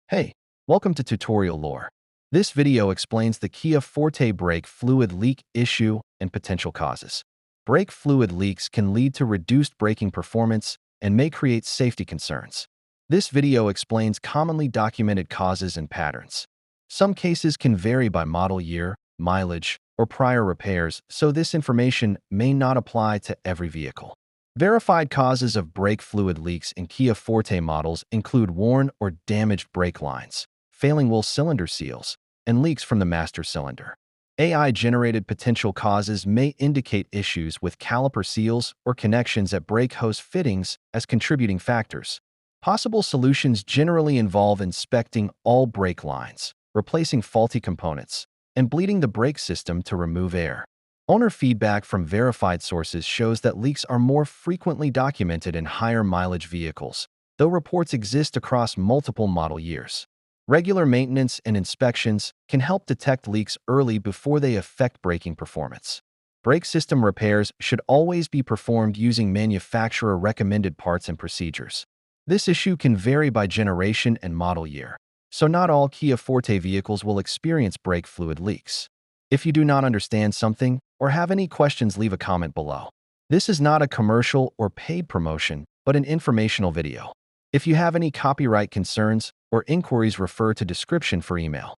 Hey, welcome to Tutorial Lore. This video explains the Kia Forte brake fluid leak issue and potential causes. Brake fluid leaks can lead to reduced braking performance and may create safety concerns. This video explains commonly documented causes and patterns. Some cases can vary by model year, mileage, or prior repairs, so this information may not apply to every vehicle. Verified causes of brake fluid leaks in Kia Forte models include worn or damaged brake lines, failing wheel cylinder seals, and leaks from the master cylinder. AI-generated potential causes may indicate issues with caliper seals or connections at brake hose fittings as contributing factors. Possible solutions generally involve inspecting all brake lines, replacing faulty components, and bleeding the brake system to remove air. Owner feedback from verified sources shows that leaks are more frequently documented in higher mileage vehicles, though reports exist across multiple model years. Regular maintenance and inspections can help detect leaks early before they affect braking performance. Brake system repairs should always be performed using manufacturer-recommended parts and procedures. This issue can vary by generation and model year, so not all Kia Forte vehicles will experience brake fluid leaks. If you do not understand something or have any questions, leave a comment below. This is not a commercial or paid promotion, but an informational video. If you have any copyright concerns or inquiries, refer to description for email.